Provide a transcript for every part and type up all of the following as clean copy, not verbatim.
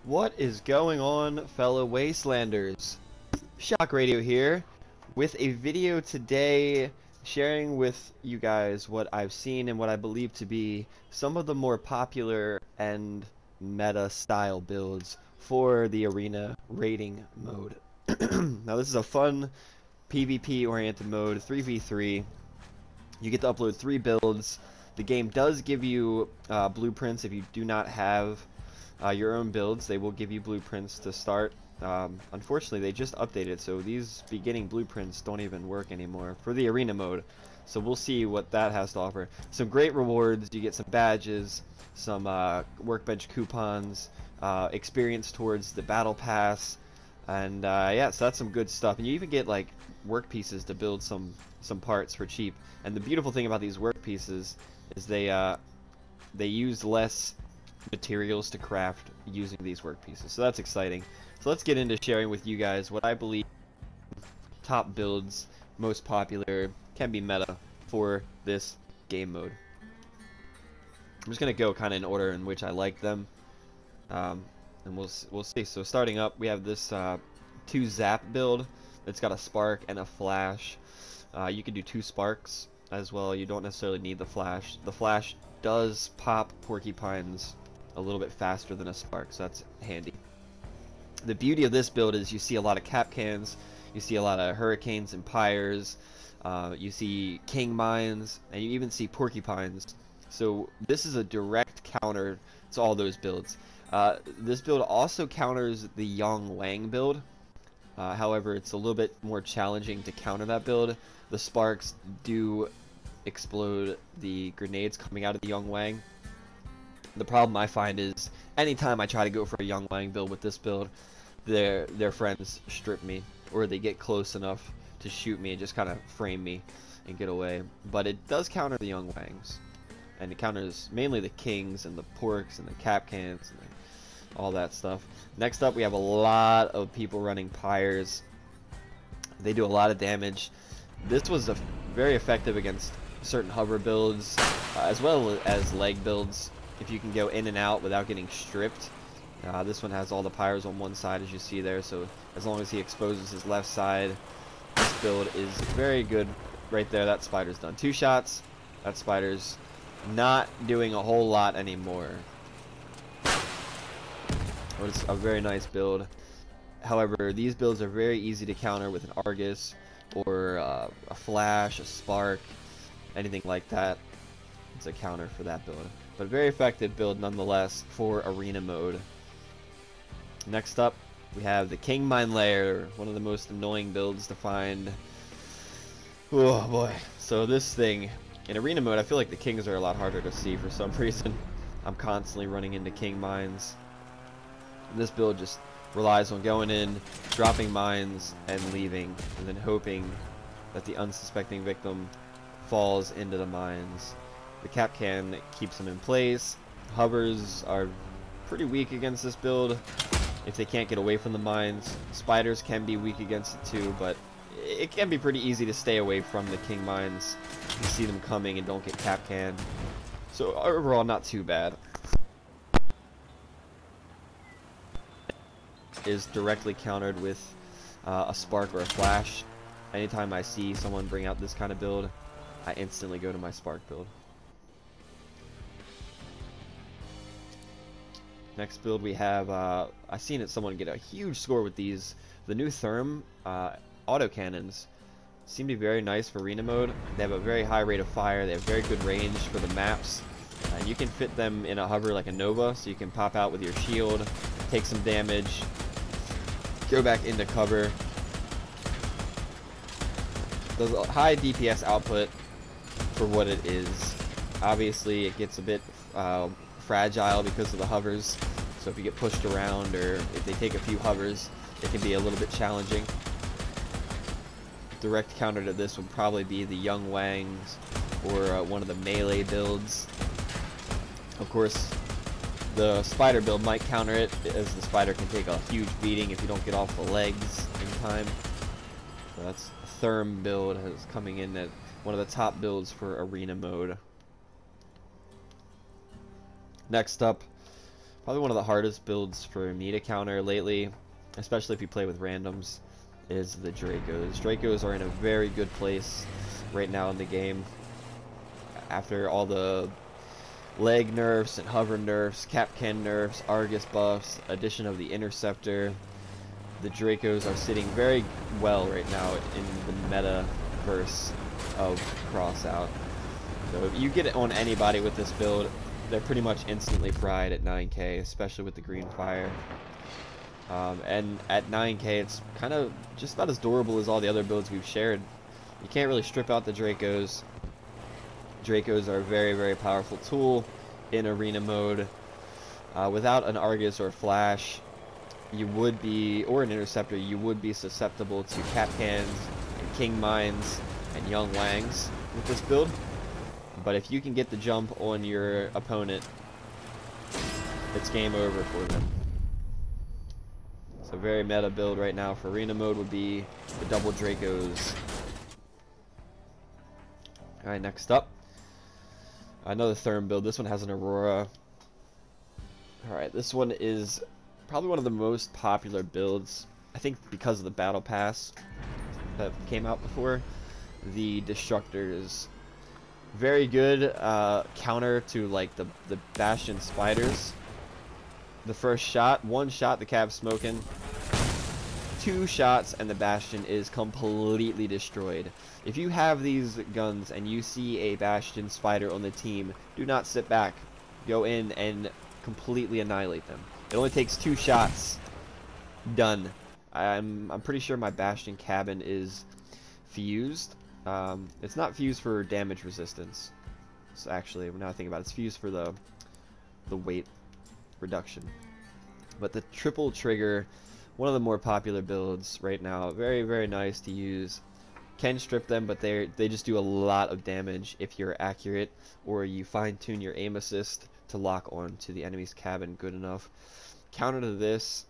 What is going on, fellow Wastelanders? Shock Radio here with a video today sharing with you guys what I've seen and what I believe to be some of the more popular and meta style builds for the arena raiding mode. Now this is a fun PvP oriented mode, 3v3. You get to upload 3 builds. The game does give you blueprints if you do not have your own builds. They will give you blueprints to start. Unfortunately, they just updated, so these beginning blueprints don't even work anymore for the arena mode. So we'll see what that has to offer. Some great rewards. You get some badges, some workbench coupons, experience towards the battle pass, and yeah, so that's some good stuff. And you even get like work pieces to build some parts for cheap. And the beautiful thing about these work pieces is they use less materials to craft using these work pieces, so that's exciting. So let's get into sharing with you guys what I believe top builds, most popular, can be meta for this game mode. I'm just gonna go kind of in order in which I like them, and we'll see. So starting up, we have this 2 zap build. It's got a spark and a flash. You can do 2 sparks as well. You don't necessarily need the flash. The flash does pop porcupines a little bit faster than a spark, so that's handy. The beauty of this build is you see a lot of cap cans, you see a lot of hurricanes and pyres, you see king mines, and you even see porcupines. So this is a direct counter to all those builds. This build also counters the Yang Wang build. However, it's a little bit more challenging to counter that build. The sparks do explode the grenades coming out of the Yang Wang. The problem I find is anytime I try to go for a Yang Wang build with this build, their friends strip me, or they get close enough to shoot me and just kind of frame me and get away. But it does counter the Yang Wangs, and it counters mainly the kings and the porks and the cap cans and all that stuff. Next up, we have a lot of people running pyres. They do a lot of damage. This was very effective against certain hover builds, as well as leg builds. If you can go in and out without getting stripped. This one has all the pyres on one side, as you see there, so as long as he exposes his left side, this build is very good. Right there, that spider's done 2 shots. That spider's not doing a whole lot anymore. But it's a very nice build. However, these builds are very easy to counter with an Argus or a flash, a spark, anything like that. It's a counter for that build. But very effective build nonetheless for arena mode. Next up, we have the King Mine Lair, one of the most annoying builds to find. Oh boy. So this thing, in arena mode, I feel like the kings are a lot harder to see for some reason. I'm constantly running into king mines. And this build just relies on going in, dropping mines, and leaving, and then hoping that the unsuspecting victim falls into the mines. The cap can keeps them in place. Hovers are pretty weak against this build if they can't get away from the mines. Spiders can be weak against it too, but it can be pretty easy to stay away from the king mines. You see them coming and don't get cap canned. So overall, not too bad. Is directly countered with a spark or a flash. Anytime I see someone bring out this kind of build, I instantly go to my spark build. Next build we have, I've seen someone get a huge score with these. The new Therm autocannons seem to be very nice for arena mode. They have a very high rate of fire, they have very good range for the maps. You can fit them in a hover like a Nova, so you can pop out with your shield, take some damage, go back into cover. Does a high DPS output for what it is. Obviously it gets a bit fragile because of the hovers, so if you get pushed around or if they take a few hovers, it can be a little bit challenging. Direct counter to this would probably be the Yang Wangs or one of the melee builds. Of course, the spider build might counter it, as the spider can take a huge beating if you don't get off the legs in time. So that's a Therm build is coming in at one of the top builds for arena mode. Next up, Probably one of the hardest builds for me to counter lately, especially if you play with randoms, is the Dracos. Dracos are in a very good place right now in the game. After all the leg nerfs and hover nerfs, Capcan nerfs, Argus buffs, addition of the Interceptor, the Dracos are sitting very well right now in the metaverse of Crossout. So if you get it on anybody with this build, they're pretty much instantly fried at 9k, especially with the green fire. And at 9k, it's kind of just about as durable as all the other builds we've shared. You can't really strip out the Dracos. Dracos are a very, very powerful tool in arena mode. Without an Argus or Flash, you would be, or an Interceptor, you would be susceptible to Capcans and King Mines and Young Wangs with this build. But if you can get the jump on your opponent, it's game over for them. So very meta build right now for arena mode would be the double Dracos. Alright, next up, another Therm build. This one has an Aurora. Alright, this one is probably one of the most popular builds, I think because of the Battle Pass that came out before. The Destructors. Very good counter to like the Bastion Spiders. The first shot, one shot, the Cav's smoking. 2 shots and the Bastion is completely destroyed. If you have these guns and you see a Bastion Spider on the team, do not sit back. Go in and completely annihilate them. It only takes 2 shots. Done. I'm pretty sure my Bastion cabin is fused. It's not fused for damage resistance. So actually, now I think about it, it's fused for the weight reduction. But the triple trigger, one of the more popular builds right now. Very, very nice to use. Can strip them, but they just do a lot of damage if you're accurate, or you fine tune your aim assist to lock on to the enemy's cabin good enough. Counter to this,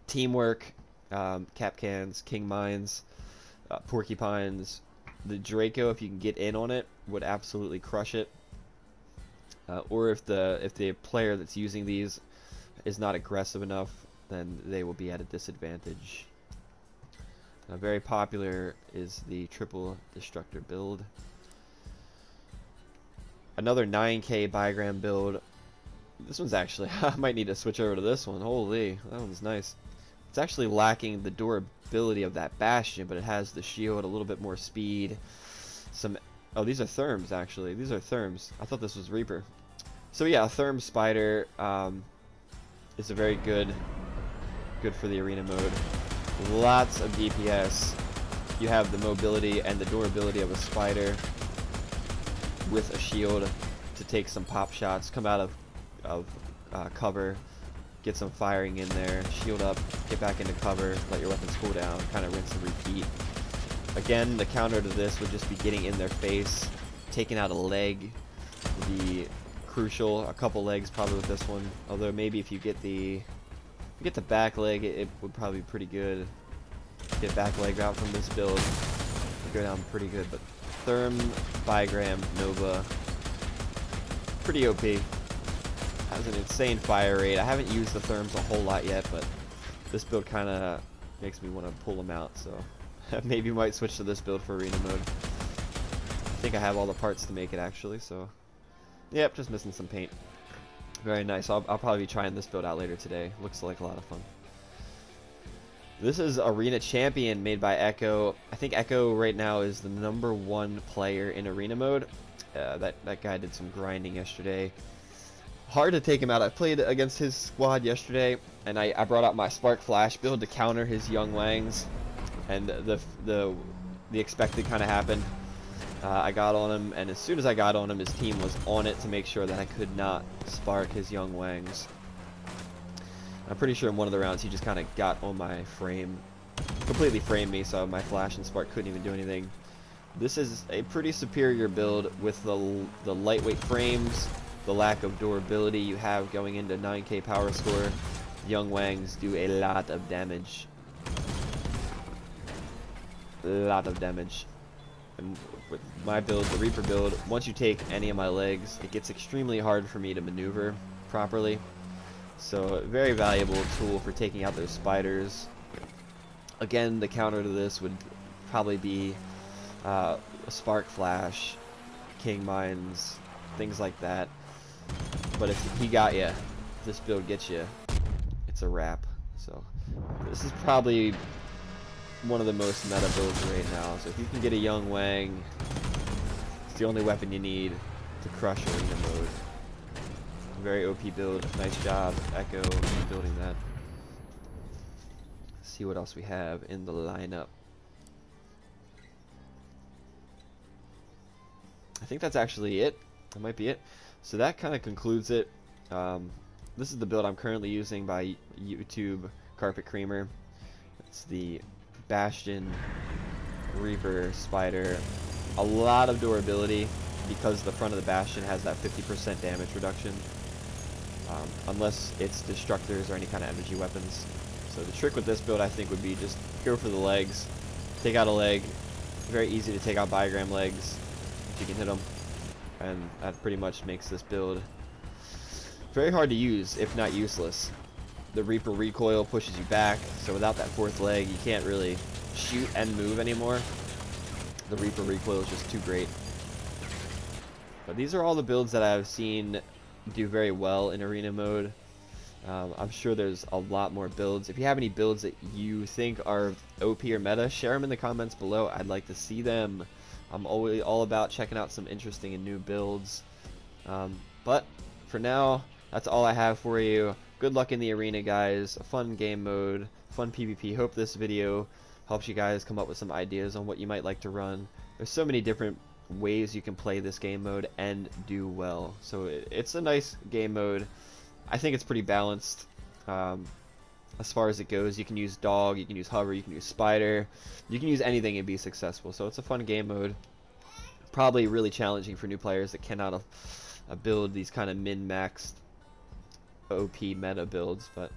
teamwork, Capcans, King Mines, Porcupines. The Draco, if you can get in on it, would absolutely crush it. Or if the player that's using these is not aggressive enough, then they will be at a disadvantage. Very popular is the triple Destructor build. Another 9k Bigram build. This one's actually, I might need to switch over to this one. Holy, that one's nice. It's actually lacking the durability of that Bastion, but it has the shield, a little bit more speed. Oh, these are Therms actually. These are Therms. I thought this was Reaper. So yeah, a Therm Spider is a very good for the arena mode. Lots of DPS. You have the mobility and the durability of a Spider with a shield to take some pop shots, come out of cover, get some firing in there, shield up, get back into cover, let your weapons cool down, kind of rinse and repeat. Again, the counter to this would just be getting in their face, taking out a leg would be crucial. A couple legs probably with this one, although maybe if you get the back leg, it would probably be pretty good. Get back leg out from this build, go down pretty good. But Therm, Bigram, Nova, pretty OP. Has an insane fire rate. I haven't used the Therms a whole lot yet, but this build kind of makes me want to pull them out, so maybe might switch to this build for arena mode. I think I have all the parts to make it actually, so yep, just missing some paint. Very nice. I'll probably be trying this build out later today. Looks like a lot of fun. This is Arena Champion made by Echo. I think Echo right now is the #1 player in arena mode. That guy did some grinding yesterday. Hard to take him out. I played against his squad yesterday, and I brought out my Spark Flash build to counter his Young Wangs, and the expected kind of happened. I got on him, and as soon as I got on him, his team was on it to make sure that I could not spark his Young Wangs. I'm pretty sure in one of the rounds he just kind of got on my frame, completely framed me, so my Flash and Spark couldn't even do anything. This is a pretty superior build with the lightweight frames, the lack of durability you have going into 9k power score. Young Wangs do a lot of damage. And with my build, the Reaper build, once you take any of my legs, it gets extremely hard for me to maneuver properly. So very valuable tool for taking out those spiders. Again, the counter to this would probably be a Spark Flash, King Mines, things like that. But if he got you, this build gets you, it's a wrap. So this is probably one of the most meta builds right now. So if you can get a Young Wang, it's the only weapon you need to crush arena mode. Very OP build. Nice job, Echo, building that. Let's see what else we have in the lineup. I think that's actually it. That might be it. So that kind of concludes it. This is the build I'm currently using by YouTube Carpet Creamer. It's the Bastion Reaper Spider. A lot of durability because the front of the Bastion has that 50% damage reduction. Unless it's destructors or any kind of energy weapons. So the trick with this build, I think, would be just go for the legs. Take out a leg. Very easy to take out Biogram legs if you can hit them. And that pretty much makes this build very hard to use, if not useless. The Reaper recoil pushes you back, so without that fourth leg, you can't really shoot and move anymore. The Reaper recoil is just too great. But these are all the builds that I've seen do very well in arena mode. I'm sure there's a lot more builds. If you have any builds that you think are OP or meta, share them in the comments below. I'd like to see them. I'm always all about checking out some interesting and new builds. But for now, that's all I have for you. Good luck in the arena, guys. A fun game mode, fun PvP. Hope this video helps you guys come up with some ideas on what you might like to run. There's so many different ways you can play this game mode and do well. So it's a nice game mode. I think it's pretty balanced as far as it goes. You can use dog, you can use hover, you can use spider, you can use anything and be successful. So it's a fun game mode. Probably really challenging for new players that cannot build these kind of min-maxed OP meta builds. But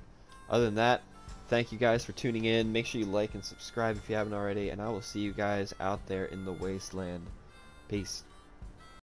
other than that, thank you guys for tuning in. Make sure you like and subscribe if you haven't already, and I will see you guys out there in the wasteland. Peace.